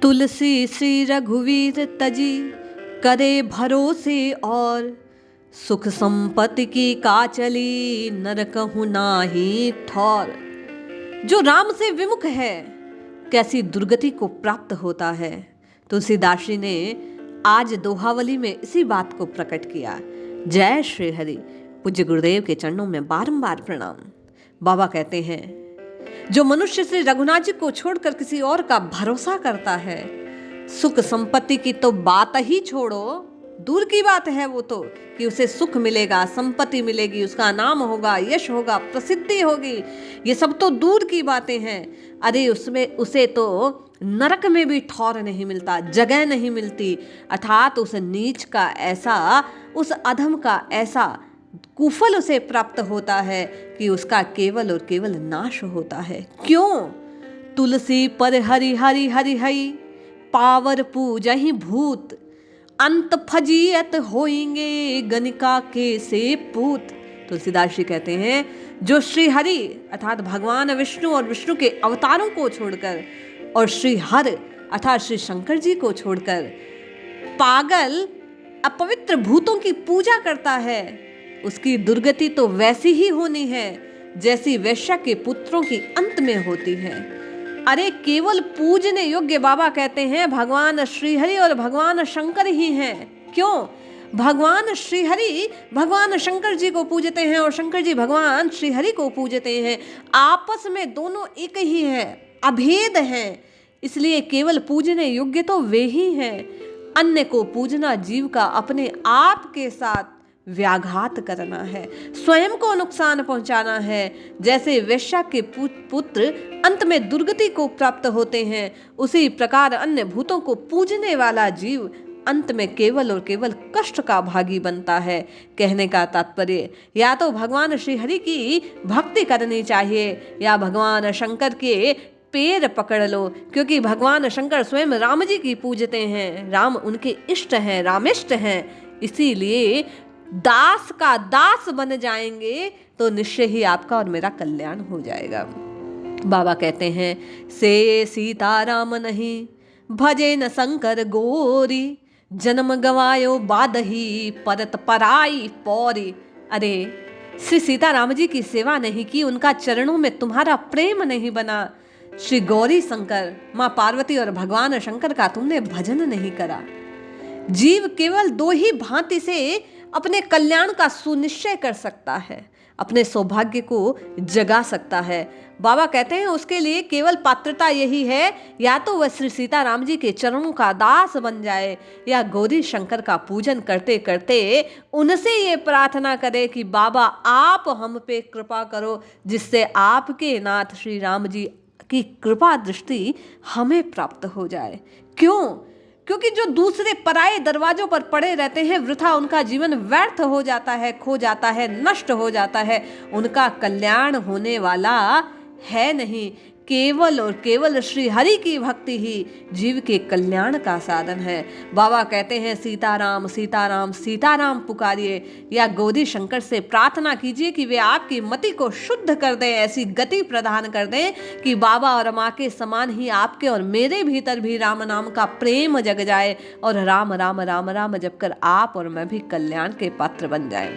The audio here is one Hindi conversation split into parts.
तुलसी श्री रघुवीर तजी करे भरोसे और सुख संपत्ति की काचली नरकहु नाही ठौर। जो राम से विमुख है कैसी दुर्गति को प्राप्त होता है। तुलसीदास जी ने आज दोहावली में इसी बात को प्रकट किया। जय श्री हरि। पूज्य गुरुदेव के चरणों में बारंबार प्रणाम। बाबा कहते हैं जो मनुष्य श्री रघुनाथ जी को छोड़कर किसी और का भरोसा करता है, सुख संपत्ति की तो बात ही छोड़ो, दूर की बात है वो तो कि उसे सुख मिलेगा, संपत्ति मिलेगी, उसका नाम होगा, यश होगा, प्रसिद्धि होगी, ये सब तो दूर की बातें हैं। अरे उसमें उसे तो नरक में भी ठौर नहीं मिलता, जगह नहीं मिलती। अर्थात उस नीच का ऐसा, उस अधम का ऐसा कुफल उसे प्राप्त होता है कि उसका केवल और केवल नाश होता है। क्यों? तुलसी पर हरि हरि हरि हरि पावर पूजहि भूत, अंत फजीयत होएंगे गणिका के से पूत। तुलसीदास जी कहते हैं जो श्री हरि अर्थात भगवान विष्णु और विष्णु के अवतारों को छोड़कर और श्री हर अर्थात श्री शंकर जी को छोड़कर पागल अपवित्र भूतों की पूजा करता है, उसकी दुर्गति तो वैसी ही होनी है जैसी वैश्या के पुत्रों की अंत में होती है। अरे केवल पूजने योग्य बाबा कहते हैं भगवान श्रीहरि और भगवान शंकर ही हैं। क्यों? भगवान श्रीहरि भगवान शंकर जी को पूजते हैं और शंकर जी भगवान श्रीहरि को पूजते हैं। आपस में दोनों एक ही हैं, अभेद हैं। इसलिए केवल पूजने योग्य तो वे ही हैं। अन्य को पूजना जीव का अपने आप के साथ व्याघात करना है, स्वयं को नुकसान पहुंचाना है। जैसे वैश्या के पुत्र अंत में दुर्गति को प्राप्त होते हैं, उसी प्रकार अन्य भूतों को पूजने वाला जीव अंत में केवल और केवल कष्ट का भागी बनता है। कहने का तात्पर्य या तो भगवान श्री हरि की भक्ति करनी चाहिए या भगवान शंकर के पैर पकड़ लो, क्योंकि भगवान शंकर स्वयं राम जी की पूजते हैं, राम उनके इष्ट हैं, रामिष्ट हैं। इसीलिए दास का दास बन जाएंगे तो निश्चय ही आपका और मेरा कल्याण हो जाएगा। बाबा कहते हैं से सीताराम नहीं भजे न शंकर गोरी, जन्म गवायो बादही परत पराई पौरी। अरे श्री सीताराम जी की सेवा नहीं की, उनका चरणों में तुम्हारा प्रेम नहीं बना, श्री गौरी शंकर माँ पार्वती और भगवान शंकर का तुमने भजन नहीं करा। जीव केवल दो ही भांति से अपने कल्याण का सुनिश्चय कर सकता है, अपने सौभाग्य को जगा सकता है। बाबा कहते हैं उसके लिए केवल पात्रता यही है, या तो वह श्री सीताराम जी के चरणों का दास बन जाए या गौरी शंकर का पूजन करते करते उनसे ये प्रार्थना करे कि बाबा आप हम पे कृपा करो, जिससे आपके नाथ श्री राम जी की कृपा दृष्टि हमें प्राप्त हो जाए। क्यों? क्योंकि जो दूसरे पराये दरवाजों पर पड़े रहते हैं, वृथा उनका जीवन व्यर्थ हो जाता है, खो जाता है, नष्ट हो जाता है, उनका कल्याण होने वाला है नहीं। केवल और केवल श्री हरि की भक्ति ही जीव के कल्याण का साधन है। बाबा कहते हैं सीताराम सीताराम सीताराम पुकारिए या गौरी शंकर से प्रार्थना कीजिए कि वे आपकी मति को शुद्ध कर दें, ऐसी गति प्रदान कर दें कि बाबा और माँ के समान ही आपके और मेरे भीतर भी राम नाम का प्रेम जग जाए और राम राम राम राम जप कर आप और मैं भी कल्याण के पात्र बन जाएं।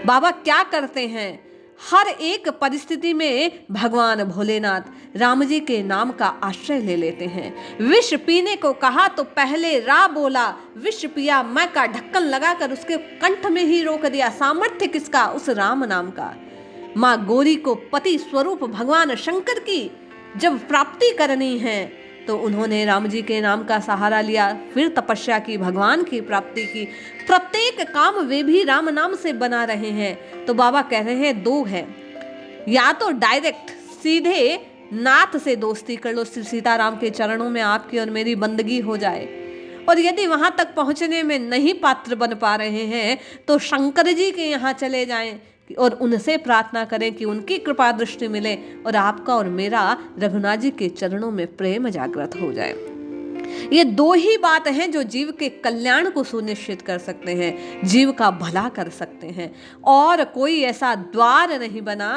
बाबा क्या करते हैं? हर एक परिस्थिति में भगवान भोलेनाथ राम जी के नाम का आश्रय ले लेते हैं। विष पीने को कहा तो पहले रा बोला, विष पिया मैं का ढक्कन लगाकर उसके कंठ में ही रोक दिया। सामर्थ्य किसका? उस राम नाम का। माँ गौरी को पति स्वरूप भगवान शंकर की जब प्राप्ति करनी है तो उन्होंने राम जी के नाम का सहारा लिया, फिर तपस्या की, भगवान की प्राप्ति की। प्रत्येक काम वे भी राम नाम से बना रहे हैं। तो बाबा कह रहे हैं दो है, या तो डायरेक्ट सीधे नाथ से दोस्ती कर लो, श्री सीताराम के चरणों में आपकी और मेरी बंदगी हो जाए, और यदि वहां तक पहुंचने में नहीं पात्र बन पा रहे हैं तो शंकर जी के यहाँ चले जाएं और उनसे प्रार्थना करें कि उनकी कृपा दृष्टि मिले और आपका और मेरा रघुनाथ जी के चरणों में प्रेम जागृत हो जाए। ये दो ही बात हैं जो जीव के कल्याण को सुनिश्चित कर सकते हैं, जीव का भला कर सकते हैं। और कोई ऐसा द्वार नहीं बना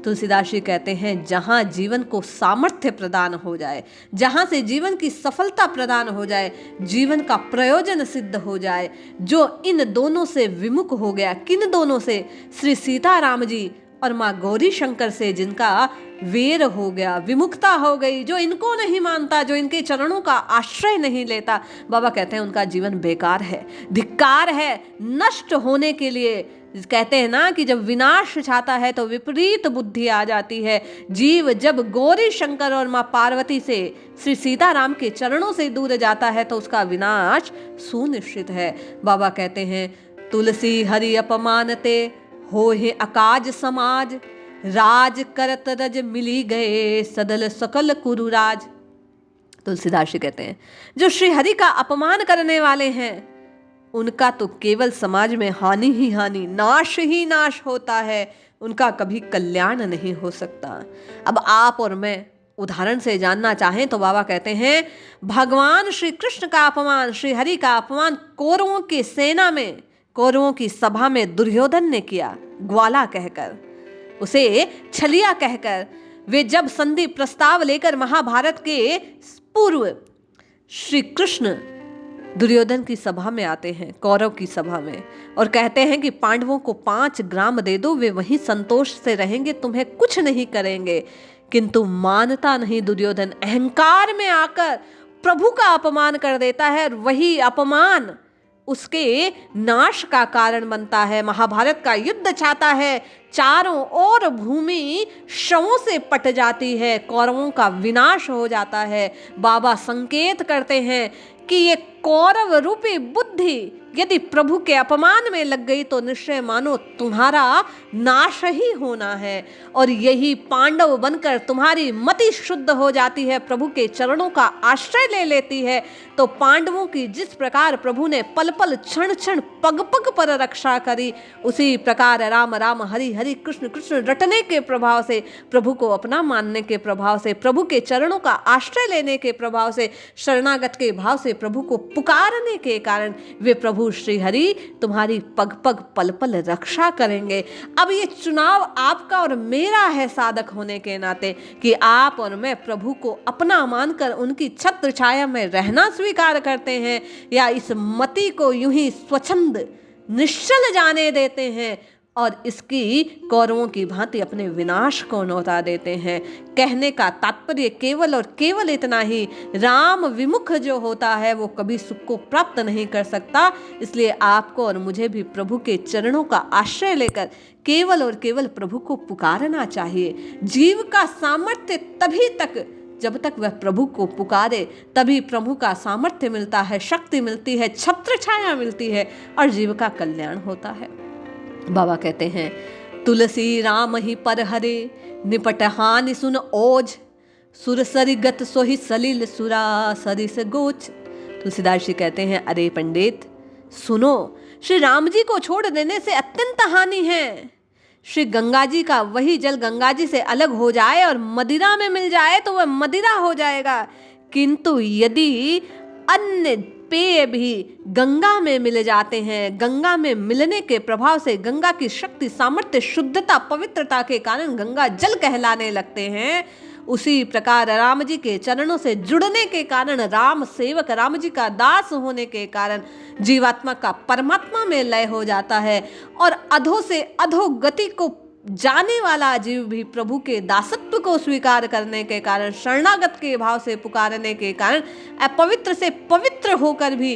तुलसीदास जी कहते हैं जहां जीवन को सामर्थ्य प्रदान हो जाए, जहां से जीवन की सफलता प्रदान हो जाए, जीवन का प्रयोजन सिद्ध हो जाए, जो इन दोनों से विमुख हो गया, किन दोनों से? श्री सीताराम जी और माँ गौरी शंकर से जिनका वेर हो गया, विमुखता हो गई, जो इनको नहीं मानता, जो इनके चरणों का आश्रय नहीं लेता, बाबा कहते हैं उनका जीवन बेकार है, धिक्कार है, नष्ट होने के लिए। कहते हैं ना कि जब विनाश चाहता है तो विपरीत बुद्धि आ जाती है। जीव जब गौरी शंकर और माँ पार्वती से, श्री सीताराम के चरणों से दूर जाता है तो उसका विनाश सुनिश्चित है। बाबा कहते हैं तुलसी हरि अपमानते हो हे अकाज समाज, राज करत रज मिली गए सदल सकल कुरुराज। तुलसीदास जी कहते हैं जो श्री हरि का अपमान करने वाले हैं उनका तो केवल समाज में हानि ही हानि, नाश ही नाश होता है, उनका कभी कल्याण नहीं हो सकता। अब आप और मैं उदाहरण से जानना चाहें तो बाबा कहते हैं भगवान श्री कृष्ण का अपमान, श्री हरि का अपमान कौरवों की सेना में, कौरवों की सभा में दुर्योधन ने किया, ग्वाला कहकर, उसे छलिया कहकर। वे जब संधि प्रस्ताव लेकर महाभारत के पूर्व श्री कृष्ण दुर्योधन की सभा में आते हैं, कौरव की सभा में, और कहते हैं कि पांडवों को 5 ग्राम दे दो, वे वहीं संतोष से रहेंगे, तुम्हें कुछ नहीं करेंगे। किंतु मानता नहीं दुर्योधन, अहंकार में आकर प्रभु का अपमान कर देता है और वही अपमान उसके नाश का कारण बनता है। महाभारत का युद्ध चाहता है, चारों ओर भूमि शवों से पट जाती है, कौरवों का विनाश हो जाता है। बाबा संकेत करते हैं कि ये कौरव रूपी बुद्धि यदि प्रभु के अपमान में लग गई तो निश्चय मानो तुम्हारा नाश ही होना है, और यही पांडव बनकर तुम्हारी मति शुद्ध हो जाती है, प्रभु के चरणों का आश्रय ले लेती है। तो पांडवों की जिस प्रकार प्रभु ने पल पल क्षण क्षण पग पग पर रक्षा करी, उसी प्रकार राम राम हरि हरि कृष्ण कृष्ण रटने के प्रभाव से, प्रभु को अपना मानने के प्रभाव से, प्रभु के चरणों का आश्रय लेने के प्रभाव से, शरणागत के भाव से प्रभु को पुकारने के कारण वे प्रभु श्री हरि तुम्हारी पग पग पल पल रक्षा करेंगे। अब ये चुनाव आपका और मेरा है साधक होने के नाते कि आप और मैं प्रभु को अपना मानकर उनकी छत्र छाया में रहना स्वीकार करते हैं, या इस मति को यूं ही स्वच्छंद निश्चल जाने देते हैं और इसकी कौरवों की भांति अपने विनाश को नौता देते हैं। कहने का तात्पर्य केवल और केवल इतना ही, राम विमुख जो होता है वो कभी सुख को प्राप्त नहीं कर सकता। इसलिए आपको और मुझे भी प्रभु के चरणों का आश्रय लेकर केवल और केवल प्रभु को पुकारना चाहिए। जीव का सामर्थ्य तभी तक जब तक वह प्रभु को पुकारे, तभी प्रभु का सामर्थ्य मिलता है, शक्ति मिलती है, छत्र छाया मिलती है और जीव का कल्याण होता है। बाबा कहते हैं तुलसी राम ही पर हरे, निपट हानि सुन ओज, सुरसरी गत सोहि सलिल सुरा सरिस गोच। तुलसीदास जी कहते हैं अरे पंडित सुनो, श्री राम जी को छोड़ देने से अत्यंत हानि है। श्री गंगा जी का वही जल गंगा जी से अलग हो जाए और मदिरा में मिल जाए तो वह मदिरा हो जाएगा, किंतु यदि अन्य पेय भी गंगा में मिल जाते हैं, गंगा में मिलने के प्रभाव से गंगा की शक्ति, सामर्थ्य, शुद्धता, पवित्रता के कारण गंगा जल कहलाने लगते हैं। उसी प्रकार राम जी के चरणों से जुड़ने के कारण, राम सेवक, राम जी का दास होने के कारण जीवात्मा का परमात्मा में लय हो जाता है और अधो से अधो गति को जाने वाला जीव भी प्रभु के दासत्व को स्वीकार करने के कारण, शरणागत के भाव से पुकारने के कारण अपवित्र से पवित्र होकर भी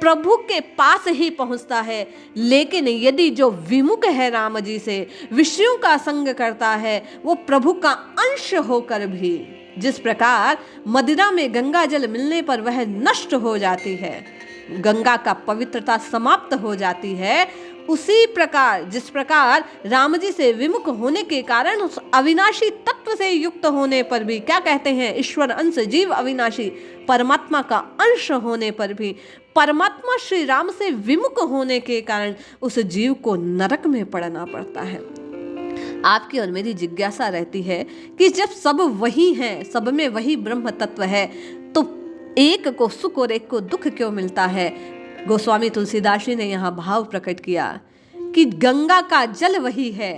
प्रभु के पास ही पहुंचता है। लेकिन यदि जो विमुख है राम जी से, विषयों का संग करता है, वो प्रभु का अंश होकर भी, जिस प्रकार मदिरा में गंगा जल मिलने पर वह नष्ट हो जाती है, गंगा का पवित्रता समाप्त हो जाती है, उसी प्रकार जिस प्रकार राम जी से विमुख होने के कारण उस अविनाशी तत्व से युक्त होने पर भी, क्या कहते हैं, ईश्वर अंश जीव अविनाशी, परमात्मा का अंश होने पर भी परमात्मा श्री राम से विमुख होने के कारण उस जीव को नरक में पड़ना पड़ता है। आपकी और मेरी जिज्ञासा रहती है कि जब सब वही हैं, सब में वही ब्रह्म तत्व है, तो एक को सुख और एक को दुख क्यों मिलता है? गोस्वामी तुलसीदास जी ने यहाँ भाव प्रकट किया कि गंगा का जल वही है,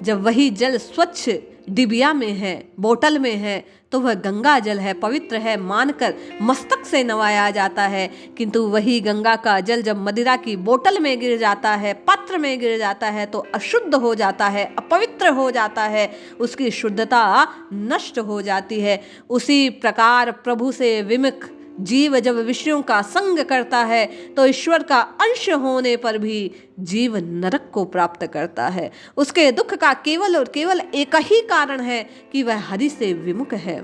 जब वही जल स्वच्छ डिबिया में है, बोतल में है, तो वह गंगा जल है, पवित्र है मानकर मस्तक से नवाया जाता है। किंतु वही गंगा का जल जब मदिरा की बोतल में गिर जाता है, पात्र में गिर जाता है, तो अशुद्ध हो जाता है, अपवित्र हो जाता है, उसकी शुद्धता नष्ट हो जाती है। उसी प्रकार प्रभु से विमुख जीव जब विषयों का संग करता है तो ईश्वर का अंश होने पर भी जीव नरक को प्राप्त करता है। उसके दुख का केवल और केवल एक ही कारण है कि वह हरि से विमुख है।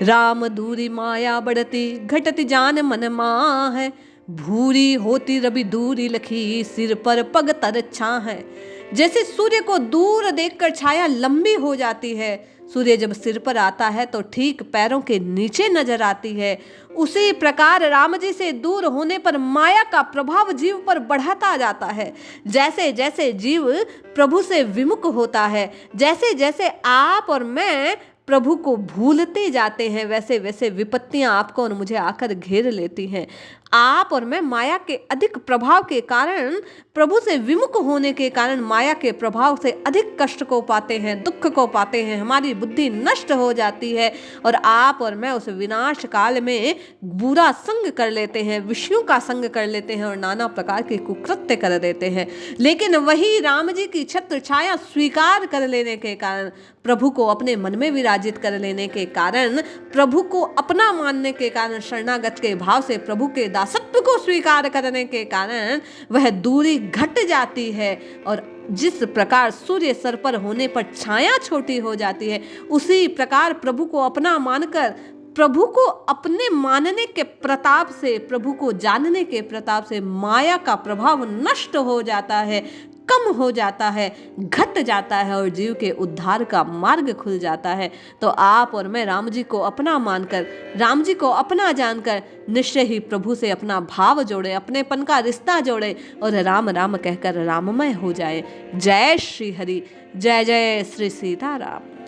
राम दूरी माया बढ़ती, घटती जान मन माह, भूरी होती रवि दूरी लखी, सिर पर पग तर छां है। जैसे सूर्य को दूर देखकर छाया लंबी हो जाती है, सूर्य जब सिर पर आता है तो ठीक पैरों के नीचे नजर आती है, उसी प्रकार राम जी से दूर होने पर माया का प्रभाव जीव पर बढ़ता जाता है। जैसे जैसे जीव प्रभु से विमुख होता है, जैसे जैसे आप और मैं प्रभु को भूलते जाते हैं, वैसे वैसे विपत्तियां आपको और मुझे आकर घेर लेती हैं। आप और मैं माया के अधिक प्रभाव के कारण, प्रभु से विमुख होने के कारण माया के प्रभाव से अधिक कष्ट को पाते हैं, दुख को पाते हैं, हमारी बुद्धि नष्ट हो जाती है और आप और मैं उस विनाश काल में बुरा संग कर लेते हैं, विषयों का संग कर लेते हैं और नाना प्रकार के कुकृत्य कर देते हैं। लेकिन वही राम जी की छत्र छाया स्वीकार कर लेने के कारण, प्रभु को अपने मन में विराजित कर लेने के कारण, प्रभु को अपना मानने के कारण, शरणागत के भाव से प्रभु के दासत्व को स्वीकार करने के कारण वह दूरी घट जाती है। और जिस प्रकार सूर्य सर पर होने पर छाया छोटी हो जाती है, उसी प्रकार प्रभु को अपना मानकर, प्रभु को अपने मानने के प्रताप से, प्रभु को जानने के प्रताप से माया का प्रभाव नष्ट हो जाता है, कम हो जाता है, घट जाता है और जीव के उद्धार का मार्ग खुल जाता है। तो आप और मैं राम जी को अपना मानकर, राम जी को अपना जानकर निश्चय ही प्रभु से अपना भाव जोड़े, अपनेपन का रिश्ता जोड़े और राम राम कहकर राममय हो जाए। जय श्री हरि, जय जय श्री सीताराम।